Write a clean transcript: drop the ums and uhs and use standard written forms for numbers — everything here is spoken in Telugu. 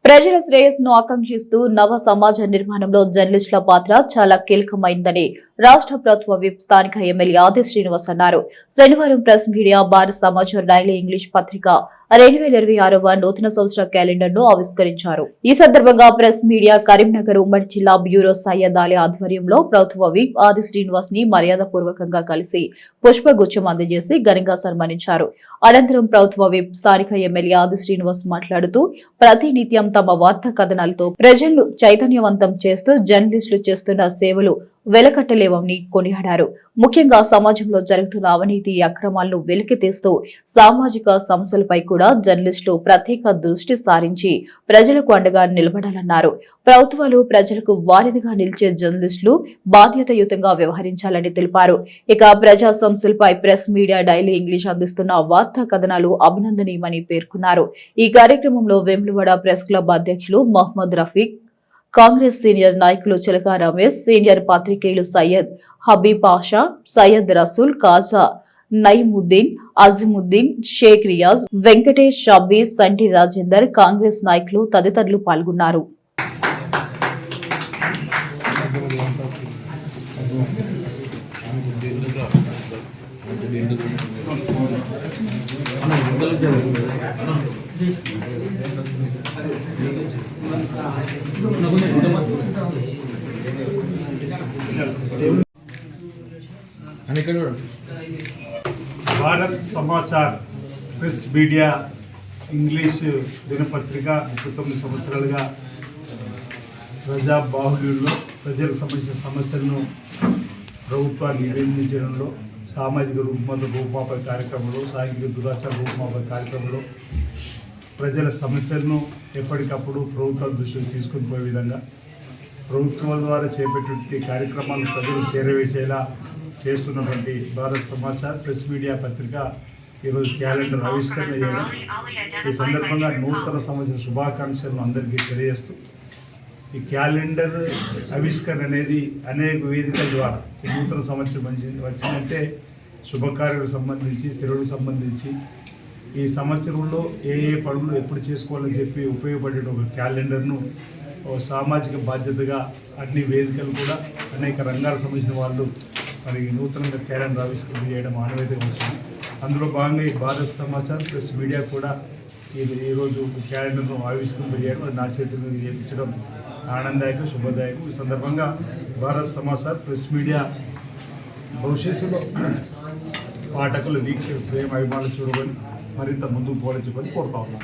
ప్రజల శ్రేయస్సును ఆకాంక్షిస్తూ నవ సమాజ నిర్మాణంలో జర్నలిస్టుల పాత్ర చాలా కీలకమైందని రాష్ట్ర ప్రభుత్వ విప్ స్థానిక ఎమ్మెల్యే ఆది శ్రీనివాస్ అన్నారు. శనివారం ప్రెస్ మీడియా భారత సమాచార డైలీ ఇంగ్లీష్ పత్రిక 2026వ నూతన సంవత్సర క్యాలెండర్ ను ఆవిష్కరించారు. ఈ సందర్భంగా ప్రెస్ మీడియా కరీంనగర్ ఉమ్మడి జిల్లా బ్యూరో సయ్యద్ అలీ ఆధ్వర్యంలో ప్రభుత్వ విప్ ఆది శ్రీనివాస్ ని మర్యాదపూర్వకంగా కలిసి పుష్పగుచ్చం అందజేసి ఘనంగా సన్మానించారు. అనంతరం ప్రభుత్వ విప్ స్థానిక ఎమ్మెల్యే ఆది శ్రీనివాస్ మాట్లాడుతూ ప్రతినిత్యం తమ వార్తా కథనాలతో ప్రజలను చైతన్యవంతం చేస్తూ జర్నలిస్టులు చేస్తున్న సేవలు వెలకట్టలేవని కొనియాడారు. ముఖ్యంగా సమాజంలో జరుగుతున్న అవినీతి అక్రమాలను వెలికితీస్తూ సామాజిక సమస్యలపై కూడా జర్నలిస్టులు ప్రత్యేక దృష్టి సారించి ప్రజలకు అండగా నిలబడాలన్నారు. ప్రభుత్వాలు ప్రజలకు వారధిగా నిలిచే జర్నలిస్టులు బాధ్యతాయుతంగా వ్యవహరించాలని తెలిపారు. ఇక ప్రజా సమస్యలపై ప్రెస్ మీడియా డైలీ ఇంగ్లీష్ అందిస్తున్న వార్తా కథనాలు అభినందనీయమని పేర్కొన్నారు. ఈ కార్యక్రమంలో వేములవాడ ప్రెస్ క్లబ్ అధ్యక్షులు మహ్మద్ రఫీక్, కాంగ్రెస్ సీనియర్ నాయకులు చిలక రమేష్, సీనియర్ పాత్రికేయులు సయ్యద్ హబీబ్ పాషా, సయ్యద్ రసూల్, కాజా నయీముద్దీన్, అజీముద్దీన్, షేక్ రియాజ్, వెంకటేష్, షబ్బీర్, సంటి రాజేందర్, కాంగ్రెస్ నాయకులు తదితరులు పాల్గొన్నారు. Bharat Samachar press media English దినపత్రిక 39 సంవత్సరాలుగా ప్రజా బాహుళ్యంలో ప్రజలకు సంబంధించిన సమస్యలను ప్రభుత్వాన్ని నివేదించడంలో, సామాజిక రుగ్మత రూపుమాపే కార్యక్రమంలో, సాంఘిక దురాచార రూపుమాపే కార్యక్రమంలో ప్రజల సమస్యలను ఎప్పటికప్పుడు ప్రభుత్వం దృష్టికి తీసుకుని పోయే విధంగా ప్రభుత్వాల ద్వారా చేపట్టే కార్యక్రమాలను ప్రజలు చేరవేసేలా చేస్తున్నటువంటి భారత్ సమాచార్ ప్రెస్ మీడియా పత్రిక ఈరోజు క్యాలెండర్ ఆవిష్కరణ చేయడం, ఈ సందర్భంగా నూతన సంవత్సర శుభాకాంక్షలను అందరికీ తెలియజేస్తూ ఈ క్యాలెండర్ ఆవిష్కరణ అనేది అనేక వేదికల ద్వారా ఈ నూతన సంవత్సరం వచ్చిందంటే శుభకార్యాలకు సంబంధించి, సెలవులకు సంబంధించి ఈ సంవత్సరంలో ఏ పనులు ఎప్పుడు చేసుకోవాలని చెప్పి ఉపయోగపడే ఒక క్యాలెండర్ను సామాజిక బాధ్యతగా అన్ని వేదికలు కూడా అనేక రంగాలకు సంబంధించిన వాళ్ళు మరి నూతనంగా క్యాలెండర్ ఆవిష్కరణ చేయడం ఆనవాయితీగా వచ్చింది. అందులో భాగంగా ఈ భారత్ సమాచార్ ప్రెస్ మీడియా కూడా ఈరోజు క్యాలెండర్ను ఆవిష్కరణ చేయడం, నా చేతులు చేయించడం ఆనందదాయకం, శుభదాయకం. ఈ సందర్భంగా భారత్ సమాచార్ ప్రెస్ మీడియా భవిష్యత్తులో పాఠకులు, వీక్షకులు, ప్రేమ అభిమానులు చూడమని మరింత ముందుకు పోవాలని చెప్పని కోరుతా ఉన్నాం.